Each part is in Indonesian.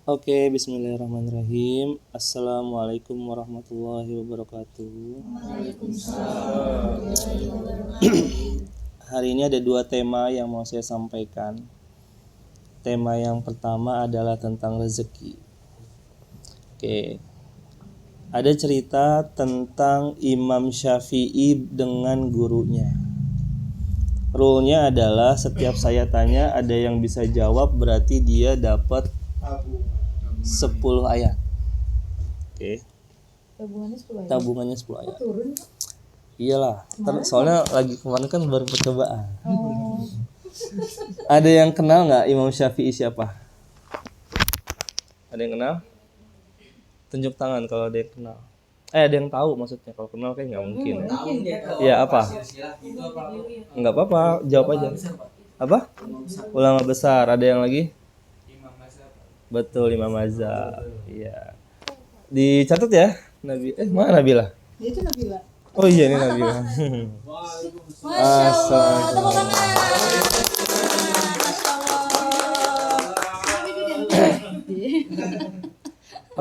Oke, bismillahirrahmanirrahim. Assalamualaikum warahmatullahi wabarakatuh. Hari ini ada dua tema yang mau saya sampaikan. Tema yang pertama adalah tentang rezeki. Oke, ada cerita tentang Imam Syafi'i dengan gurunya. Rule-nya adalah setiap saya tanya ada yang bisa jawab berarti dia dapat 10 ayat. Oke. Tabungannya 10 ayat. Turun. Iyalah, soalnya lagi kemarin kan baru percobaan. Ada yang kenal nggak Imam Syafi'i siapa? Ada yang kenal? Tunjuk tangan kalau ada yang kenal. Ada yang tahu maksudnya. Kalau kenal kayak nggak mungkin. Ya apa? Nggak apa-apa, jawab aja. Apa? Ulama besar. Ada yang lagi? Betul, Imam Mazhab. Iya. Dicatat ya, mana Nabila? Itu Nabila. Oh iya, ini Nabila. Masya Allah. Tepuk tangan.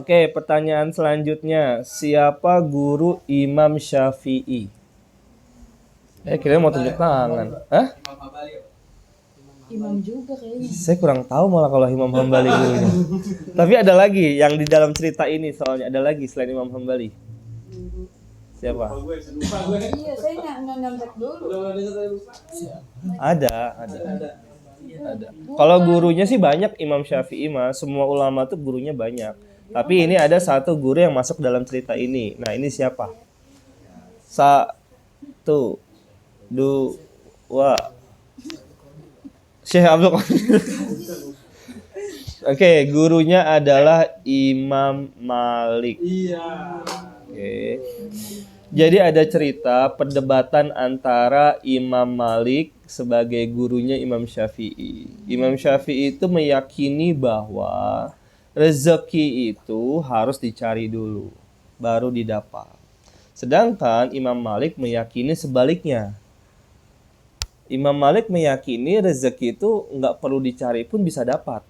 Oke, pertanyaan selanjutnya. Siapa guru Imam Syafi'i? Kira mau tunjuk tangan. Hah? Imam juga kayaknya. Saya kurang tahu malah kalau Imam Hambali gurunya. Tapi ada lagi yang di dalam cerita ini, soalnya ada lagi selain Imam Hambali. Siapa? Iya, saya nggak nyontek dulu. Ada. Kalau gurunya sih banyak Imam Syafi'i mah, semua ulama tuh gurunya banyak. Tapi ini ada satu guru yang masuk dalam cerita ini. Nah, ini siapa? Satu, dua. Syekh Abdul Qadir. Oke, gurunya adalah Imam Malik. Oke. Jadi ada cerita perdebatan antara Imam Malik sebagai gurunya Imam Syafi'i. Imam Syafi'i itu meyakini bahwa rezeki itu harus dicari dulu, baru didapat. Sedangkan Imam Malik meyakini sebaliknya. Imam Malik meyakini rezeki itu nggak perlu dicari pun bisa dapat.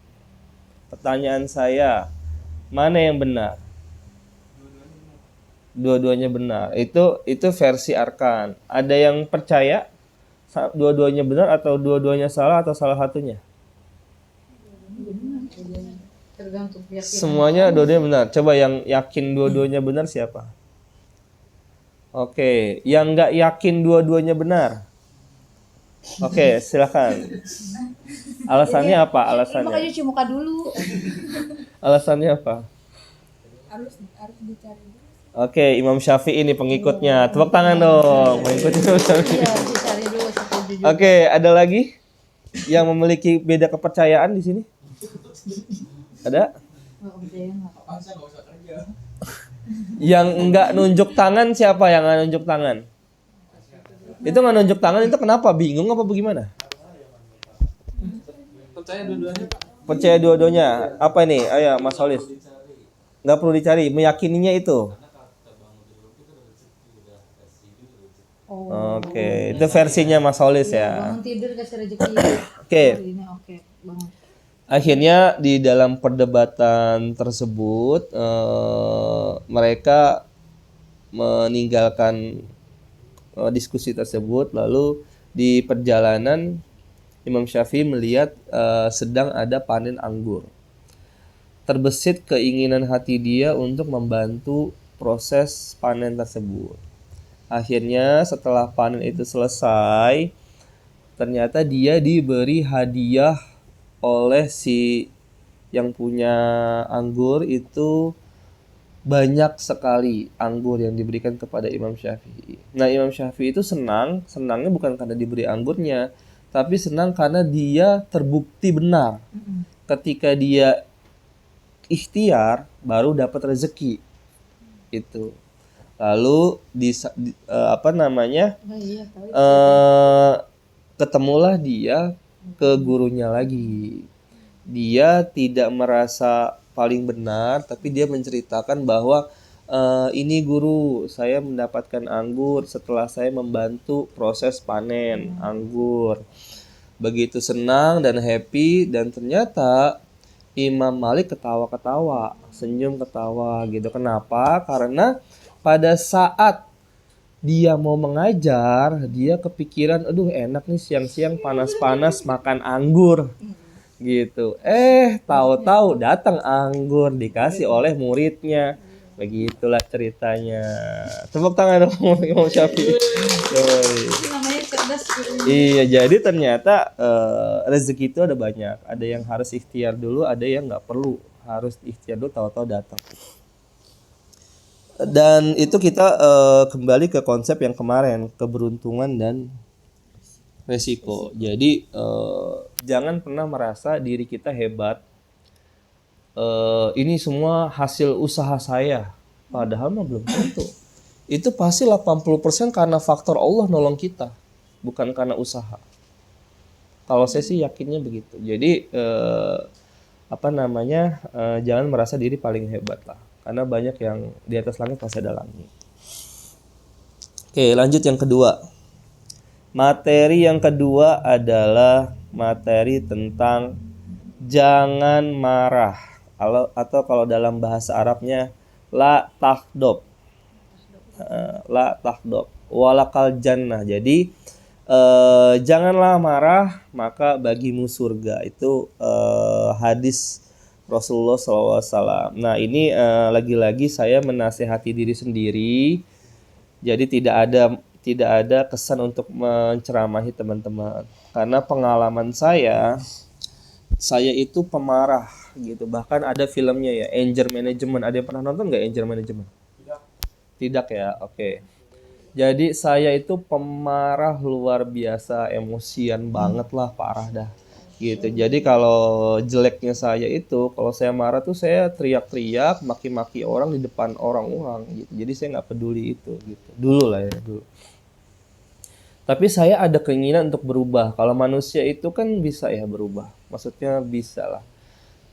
Pertanyaan saya, mana yang benar? Dua-duanya benar. Itu versi Arkan. Ada yang percaya dua-duanya benar atau dua-duanya salah atau salah satunya? Tergantung keyakinan. Semuanya dua-duanya benar. Coba yang yakin dua-duanya benar siapa? Oke, yang nggak yakin dua-duanya benar. Oke, silakan. Alasannya apa? Makanya Alasannya? cuci muka dulu. Alasannya apa? Harus dicari dulu. Oke, Imam Syafi'i ini pengikutnya. Tepuk tangan dong, pengikutnya Imam Syafi'i. Iya, dicari dulu setuju juga. Oke, ada lagi yang memiliki beda kepercayaan di sini? Ada? Nggak percaya nggak? Yang enggak nunjuk tangan siapa yang enggak nunjuk tangan? Itu enggak nunjuk tangan itu kenapa? Bingung apa bagaimana? Percaya dua-duanya. Apa ini? Ayo Mas Holis. Enggak perlu dicari, meyakininya itu. Oke, itu versinya Mas Holis ya. Bangun tidur kasih rezeki. Oke. Hari ini oke, bangun. Akhirnya di dalam perdebatan tersebut mereka meninggalkan diskusi tersebut. Lalu di perjalanan Imam Syafi'i melihat sedang ada panen anggur. Terbesit keinginan hati dia untuk membantu proses panen tersebut. Akhirnya setelah panen itu selesai, ternyata dia diberi hadiah oleh si yang punya anggur itu banyak sekali anggur yang diberikan kepada Imam Syafi'i. Nah, Imam Syafi'i itu senangnya bukan karena diberi anggurnya, tapi senang karena dia terbukti benar. Ketika dia ikhtiar baru dapat rezeki. Itu. Lalu ketemulah dia ke gurunya lagi. Dia tidak merasa paling benar, tapi dia menceritakan bahwa ini guru, saya mendapatkan anggur setelah saya membantu proses panen anggur. Begitu senang dan happy, dan ternyata Imam Malik ketawa-ketawa, senyum ketawa gitu. Kenapa? Karena pada saat dia mau mengajar, dia kepikiran, aduh enak nih siang-siang panas-panas makan anggur gitu. Tahu-tahu datang anggur dikasih oleh muridnya. Begitulah ceritanya. Tepuk tangan dong Imam Syafi'i. Yoi. Itu namanya cerdas. Iya, jadi ternyata rezeki itu ada banyak. Ada yang harus ikhtiar dulu, ada yang nggak perlu harus ikhtiar dulu, tahu-tahu datang. Dan itu kita kembali ke konsep yang kemarin, keberuntungan dan resiko. Jadi jangan pernah merasa diri kita hebat. Ini semua hasil usaha saya. Padahal mah belum tentu. Itu pasti 80% karena faktor Allah nolong kita, bukan karena usaha. Kalau saya sih yakinnya begitu. Jadi jangan merasa diri paling hebat lah, karena banyak yang di atas langit masih ada langit. Oke, lanjut yang kedua. Materi yang kedua adalah materi tentang jangan marah, atau kalau dalam bahasa Arabnya la takdob. La takdob walakal jannah. Jadi janganlah marah maka bagimu surga. Itu hadis Rasulullah SAW. Nah ini lagi-lagi saya menasehati diri sendiri. Jadi tidak ada kesan untuk menceramahi teman-teman, karena pengalaman saya itu pemarah gitu. Bahkan ada filmnya ya, Anger Management. Ada yang pernah nonton nggak Anger Management? Tidak ya, oke. Jadi saya itu pemarah luar biasa, emosian banget lah, parah dah gitu. Jadi kalau jeleknya saya itu, kalau saya marah tuh saya teriak-teriak, maki-maki orang di depan orang-orang gitu. Jadi saya nggak peduli itu gitu. Dulu lah ya, dulu. Tapi saya ada keinginan untuk berubah. Kalau manusia itu kan bisa ya berubah. Maksudnya bisa lah.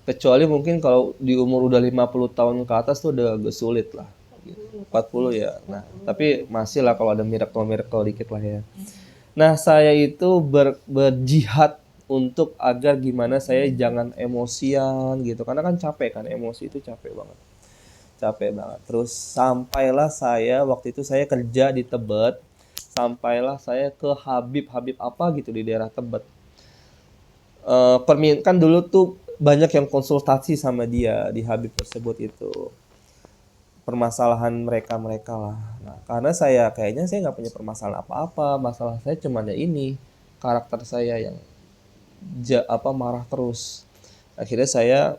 Kecuali mungkin kalau di umur udah 50 tahun ke atas tuh udah agak sulit lah. 40 ya. Nah, tapi masih lah kalau ada miracle dikit lah ya. Nah, saya itu berjihad untuk agar gimana saya jangan emosian gitu. Karena kan capek kan, emosi itu capek banget. Capek banget. Terus sampailah saya, waktu itu saya kerja di Tebet. Sampailah saya ke Habib apa gitu di daerah Tebet. Kan dulu tuh banyak yang konsultasi sama dia di Habib tersebut itu. Permasalahan mereka lah. Nah, karena kayaknya saya nggak punya permasalahan apa-apa. Masalah saya cuma ada ini, karakter saya yang marah terus. Akhirnya saya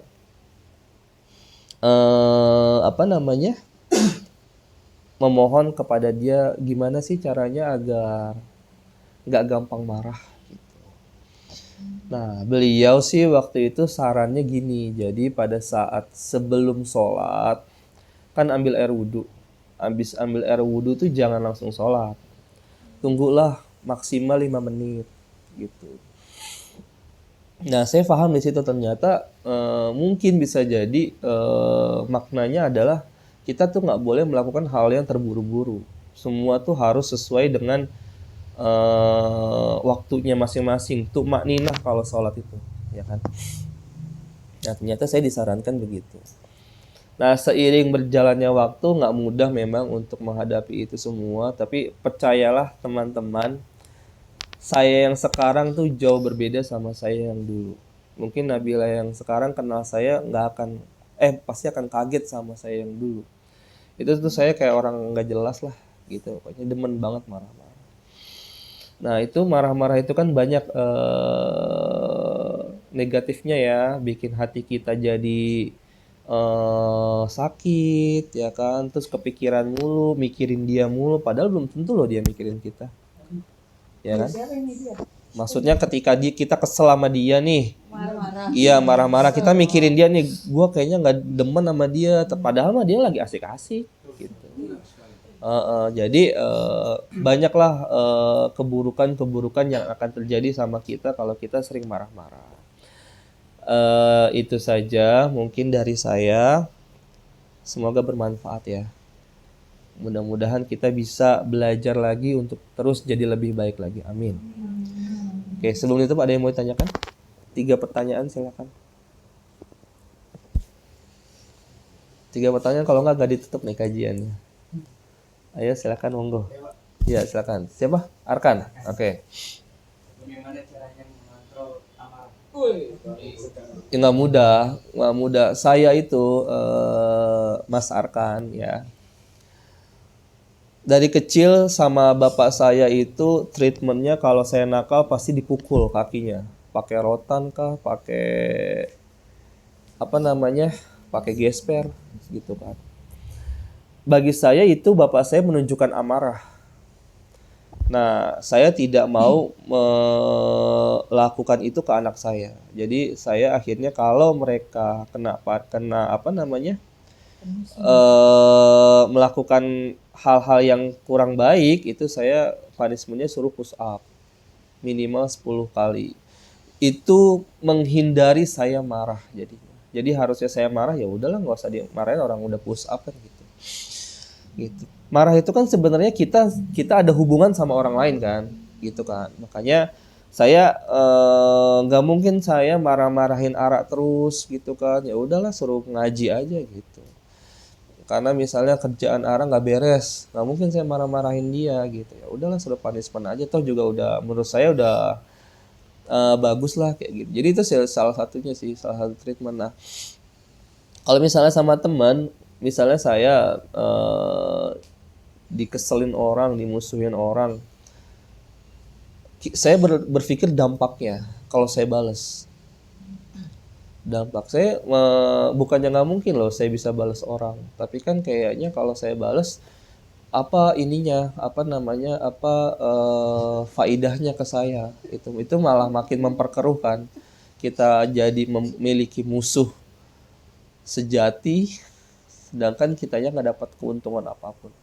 memohon kepada dia gimana sih caranya agar nggak gampang marah. Nah, beliau sih waktu itu sarannya gini. Jadi pada saat sebelum sholat kan ambil air wudhu. Habis ambil air wudhu tuh jangan langsung sholat. Tunggulah maksimal 5 menit gitu. Nah, saya paham di situ ternyata mungkin bisa jadi maknanya adalah kita tuh nggak boleh melakukan hal yang terburu-buru. Semua tuh harus sesuai dengan waktunya masing-masing. Tuh makninah kalau sholat itu, ya kan? Nah, ternyata saya disarankan begitu. Nah, seiring berjalannya waktu nggak mudah memang untuk menghadapi itu semua. Tapi percayalah teman-teman, saya yang sekarang tuh jauh berbeda sama saya yang dulu. Mungkin Nabila yang sekarang kenal saya pasti akan kaget sama saya yang dulu. Itu tuh saya kayak orang nggak jelas lah gitu. Pokoknya demen banget marah-marah. Nah, itu marah-marah itu kan banyak negatifnya ya, bikin hati kita jadi sakit ya kan, terus kepikiran mulu, mikirin dia mulu, padahal belum tentu loh dia mikirin kita, ya kan? Maksudnya ketika kita kesel sama dia nih, Marah-marah. iya marah-marah, kita mikirin dia nih, gua kayaknya nggak demen sama dia, padahal mah dia lagi asik-asik gitu. Jadi banyaklah keburukan-keburukan yang akan terjadi sama kita kalau kita sering marah-marah. Itu saja mungkin dari saya. Semoga bermanfaat ya. Mudah-mudahan kita bisa belajar lagi untuk terus jadi lebih baik lagi. Amin. Oke, sebelum itu ada yang mau ditanyakan? 3 pertanyaan silakan. 3 pertanyaan, kalau nggak ditutup nih kajiannya. Ayo silakan, monggo. Ya silakan. Siapa? Arkan. Oke. Bagaimana caranya mengontrol amarah? Ya, nggak mudah. Saya itu Mas Arkan ya. Dari kecil sama bapak saya itu treatmentnya kalau saya nakal pasti dipukul kakinya, pakai rotan kah, pakai apa namanya, pakai gesper gitu kan. Bagi saya itu bapak saya menunjukkan amarah. Nah, saya tidak mau melakukan itu ke anak saya. Jadi saya akhirnya kalau mereka kena apa namanya, melakukan hal-hal yang kurang baik, itu saya punishmentnya suruh push up minimal 10 kali. Itu menghindari saya marah jadinya. Jadi harusnya saya marah, ya udahlah nggak usah dimarahin, orang udah push up kan gitu. Gitu. Marah itu kan sebenarnya kita ada hubungan sama orang lain kan, gitu kan. Makanya saya nggak mungkin saya marah-marahin arak terus gitu kan. Ya udahlah suruh ngaji aja gitu. Karena misalnya kerjaan Ara nggak beres, nggak mungkin saya marah-marahin dia gitu. Ya udahlah suruh punishment aja, toh juga udah menurut saya udah bagus lah kayak gitu. Jadi itu salah satunya sih, salah satu treatment. Nah, kalau misalnya sama teman, misalnya saya dikeselin orang, dimusuhin orang, saya berpikir dampaknya kalau saya bales. Dampak saya bukannya nggak mungkin loh saya bisa balas orang, tapi kan kayaknya kalau saya balas apa ininya, apa namanya, apa faidahnya ke saya, itu malah makin memperkeruh kan, kita jadi memiliki musuh sejati sedangkan kitanya nggak dapat keuntungan apapun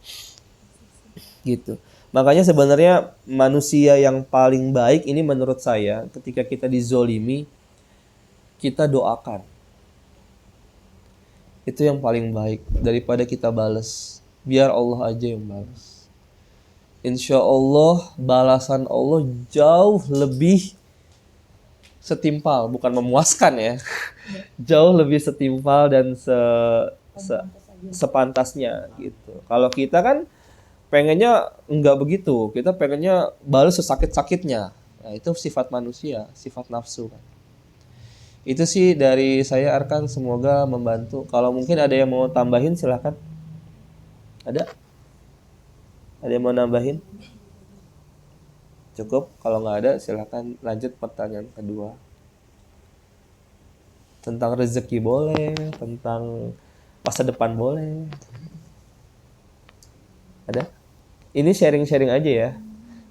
gitu. Makanya sebenarnya manusia yang paling baik ini menurut saya ketika kita dizolimi, kita doakan. Itu yang paling baik daripada kita balas. Biar Allah aja yang balas. Insya Allah balasan Allah jauh lebih setimpal, bukan memuaskan ya. Jauh lebih setimpal dan sepantasnya gitu. Kalau kita kan pengennya enggak begitu. Kita pengennya balas sesakit-sakitnya. Nah, itu sifat manusia, sifat nafsu kan. Itu sih dari saya Arkan, semoga membantu. Kalau mungkin ada yang mau tambahin silahkan. Ada? Ada yang mau nambahin? Cukup? Kalau nggak ada silahkan lanjut pertanyaan kedua. Tentang rezeki boleh, tentang masa depan boleh. Ada? Ini sharing-sharing aja ya.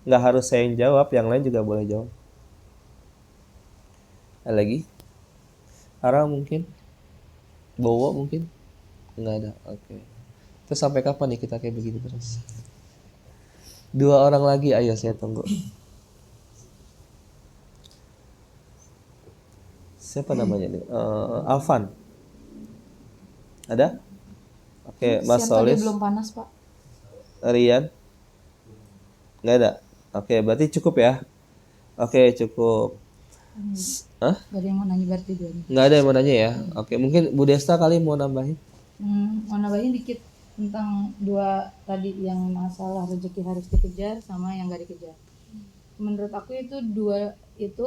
Nggak harus saya yang jawab, yang lain juga boleh jawab. Ada lagi? Ara mungkin? Bowo mungkin? Nggak ada, oke. Terus sampai kapan nih kita kayak begini terus? 2 orang lagi, ayo saya tunggu. Siapa namanya nih? Alvan. Ada? Oke, Mas Siang tadi Solis. belum panas, Pak. Rian? Nggak ada? Oke, berarti cukup ya? Oke, cukup. Hah? Gak ada yang mau nanya berarti dua nih. Nggak ada yang mau nanya ya? Oke, mungkin Bu Desta kali mau nambahin? Mau nambahin dikit tentang dua tadi yang masalah rezeki harus dikejar sama yang gak dikejar. Menurut aku itu dua itu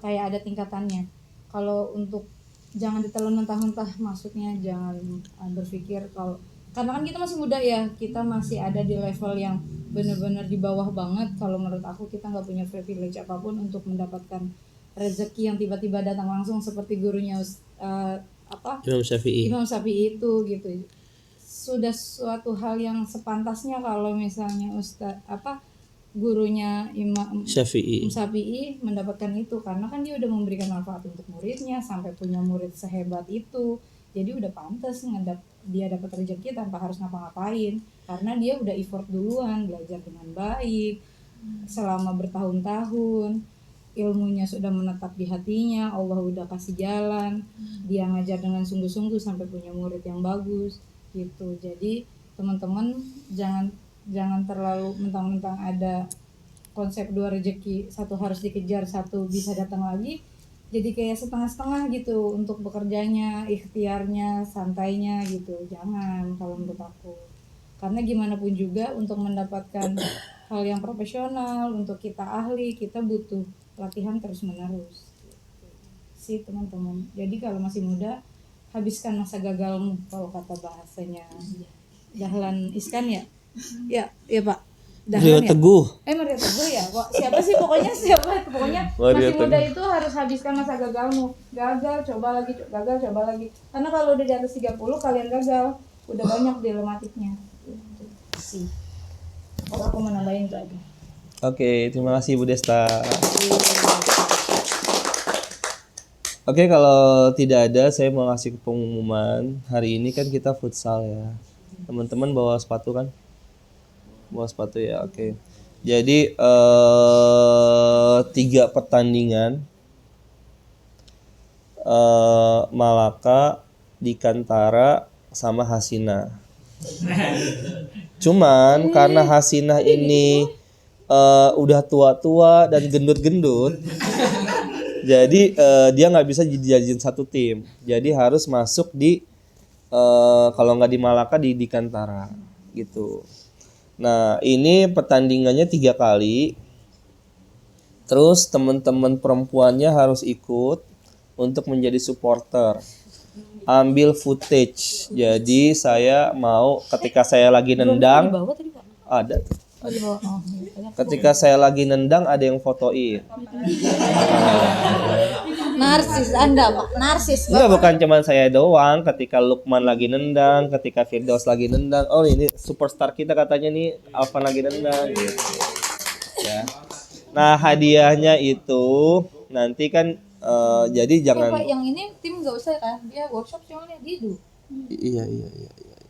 kayak ada tingkatannya. Kalau untuk jangan ditelan mentah-mentah, maksudnya jangan berpikir kalau karena kan kita masih muda ya, kita masih ada di level yang benar-benar di bawah banget. Kalau menurut aku kita nggak punya privilege apapun untuk mendapatkan rezeki yang tiba-tiba datang langsung seperti gurunya Imam Syafi'i itu gitu. Sudah suatu hal yang sepantasnya kalau misalnya gurunya Imam Syafi'i mendapatkan itu, karena kan dia udah memberikan manfaat untuk muridnya sampai punya murid sehebat itu. Jadi udah pantas dia dapat rezeki tanpa harus ngapa-ngapain, karena dia udah effort duluan, belajar dengan baik selama bertahun-tahun, ilmunya sudah menetap di hatinya, Allah udah kasih jalan, dia ngajar dengan sungguh-sungguh sampai punya murid yang bagus gitu. Jadi teman-teman jangan terlalu mentang-mentang ada konsep dua rezeki, satu harus dikejar, satu bisa datang lagi. jadi kayak setengah-setengah gitu untuk bekerjanya, ikhtiarnya, santainya gitu. Jangan kalau menurut aku. Karena gimana pun juga untuk mendapatkan hal yang profesional, untuk kita ahli, kita butuh latihan terus-menerus. Sih teman-teman. Jadi kalau masih muda, habiskan masa gagalmu kalau kata bahasanya Dahlan Iskan ya. Ya, ya Pak. Mario Dahlan ya. Teguh. Mario Teguh ya. Kok siapa sih pokoknya pokoknya Mario masih muda Teguh. itu harus habiskan masa gagalmu. Gagal, coba lagi, gagal, coba lagi. Karena kalau udah di atas 30 kalian gagal, udah banyak dilematiknya. Gitu sih. Kalau aku mau nambahin itu aja. Oke, terima kasih Bu Desta. Oke, kalau tidak ada, saya mau ngasih pengumuman. Hari ini kan kita futsal ya. Teman-teman bawa sepatu kan? Bawa sepatu ya, oke. Jadi 3 pertandingan Malaka, Dikantara, sama Hasina. Cuman karena Hasina ini udah tua-tua dan gendut-gendut, jadi dia nggak bisa dijadiin satu tim. Jadi harus masuk di kalau nggak di Malaka di Dikantara gitu. Nah ini pertandingannya 3 kali. Terus teman-teman perempuannya harus ikut untuk menjadi supporter. Ambil footage. Jadi saya mau ketika saya lagi nendang ada. Ketika saya lagi nendang ada yang fotoin. Narsis Anda, Pak. Narsis. Enggak, bukan cuma saya doang. Ketika Lukman lagi nendang, ketika Firdaus lagi nendang, oh ini superstar kita katanya nih Alvan lagi nendang gitu. Ya. Nah, hadiahnya itu nanti kan jadi jangan Pak, yang ini tim nggak usah kan? Dia workshop soalnya gitu. Iya.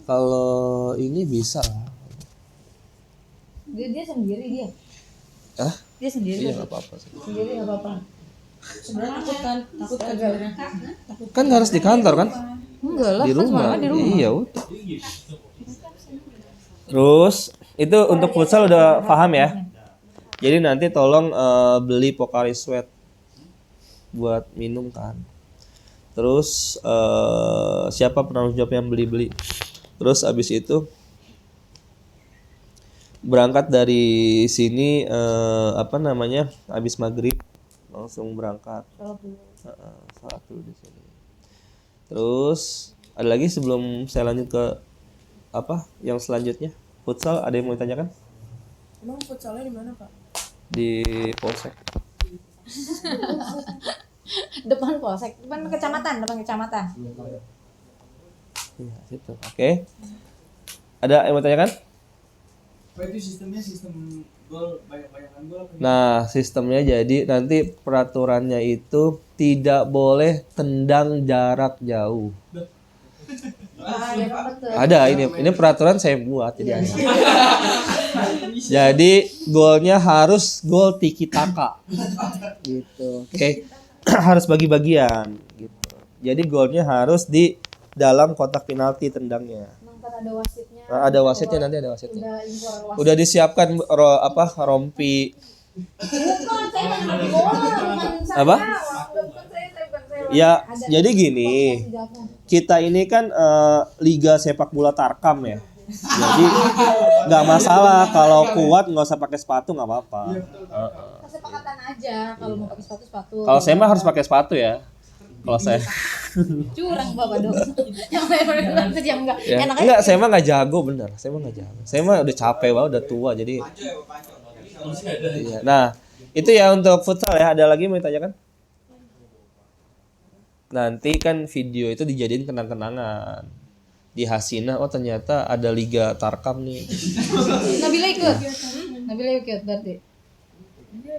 Kalau ini bisa lah. Dia sendiri dia. Hah? Dia sendiri. Iya, enggak apa-apa sih. Sendiri nggak apa-apa. Sebenarnya takut kan sebenarnya. Kan harus di kantor kan? Enggak lah, Di kan rumah. semalamnya di rumah. Iya, udah. Terus itu untuk futsal udah paham ya? Jadi nanti tolong beli Pocari Sweat buat minum kan. Terus siapa penanggung jawab yang beli-beli. Terus abis itu berangkat dari sini abis maghrib langsung berangkat. Salat dulu di sini. Terus ada lagi sebelum saya lanjut ke yang selanjutnya futsal, ada yang mau ditanyakan? Emang futsalnya di mana, Pak? Di Polsek. Depan polsek, depan kecamatan. Iya, situ. Oke. Ada yang mau ditanyakan? Apa itu sistemnya, sistem gol, banyak-banyakan gol apa? Nah, sistemnya jadi nanti peraturannya itu tidak boleh tendang jarak jauh. Ada ini peraturan saya buat jadi ada. Jadi golnya harus gol tiki taka. Gitu. Oke. Harus bagi-bagian gitu. Jadi golnya harus di dalam kotak penalti tendangnya. Ntar ada wasitnya. Nah, ada wasitnya nanti ada wasitnya. Udah impor wasit. Udah disiapkan rompi. Bukan, saya main bola, bukan saya. Apa? Bukan saya. Ya, Ada jadi gini. Kita ini kan liga sepak bola tarkam ya. Jadi nggak masalah kalau kuat nggak usah pakai sepatu nggak apa-apa. Kesepakatan aja kalau mau pakai sepatu. Kalau saya mah harus pakai sepatu ya. Kalau saya. Curang Bapak dong. Yang saya pernah kerja enggak. Ya. Enggak, saya mah nggak jago bener. Saya mah nggak jago. Saya mah udah capek banget, udah tua jadi. Iya. Nah, itu ya untuk futsal ya. Ada lagi mau ditanyakan? Nanti kan video itu dijadiin kenang-kenangan. Di Hasina, oh ternyata ada liga tarkam nih. Nabila ikut. Nabila ikut berarti.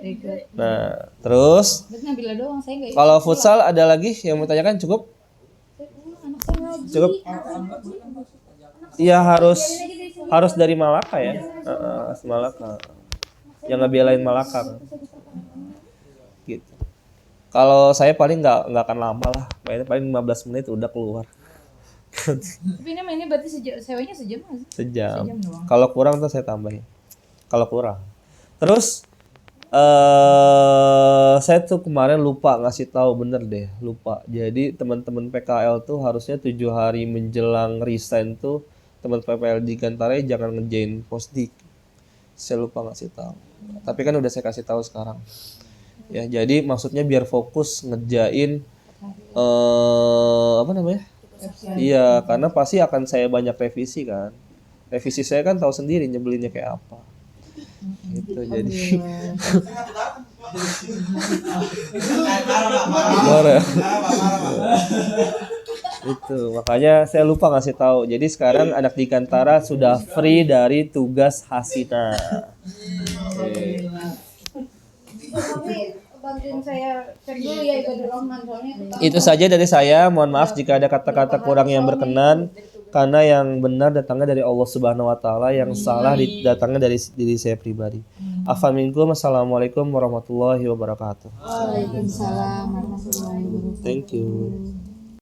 Ikut. Nah, terus Berarti Nabila doang, saya enggak ikut. kalau futsal ada lagi yang mau tanyakan cukup? Anak saya ngaji. Cukup? Iya harus dari Malaka ya. Malaka. Yang ngebelain Malaka. Kan? Gitu. Kalau saya paling nggak akan lama lah. Paling 15 menit udah keluar. Tapi ini mainnya berarti sewanya sejam nggak sih? Sejam. Sejam doang. Kalau kurang tuh saya tambahin. Kalau kurang. Terus Saya tuh kemarin lupa ngasih tahu, bener deh, lupa. Jadi teman-teman PKL tuh harusnya 7 hari menjelang resign tuh teman PKL di Gantara jangan ngejain posdik. Saya lupa ngasih tahu. Tapi kan udah saya kasih tahu sekarang. Ya, jadi maksudnya biar fokus ngerjain apa namanya? Iya, karena pasti akan saya banyak revisi kan. Revisi saya kan tahu sendiri nyebelinnya kayak apa. Gitu jadi. Marah. Itu makanya saya lupa ngasih tahu. Jadi sekarang anak di Kantara sudah free dari tugas Hasina. Oke. Bantuin saya cek dulu ya Ibadur Rahman soalnya Itu saja dari saya. Mohon maaf jika ada kata-kata kurang yang berkenan, karena yang benar datangnya dari Allah Subhanahu wa taala, yang salah datangnya dari diri saya pribadi. Afwan minkum. Assalamualaikum warahmatullahi wabarakatuh. Waalaikumsalam warahmatullahi wabarakatuh. Thank you.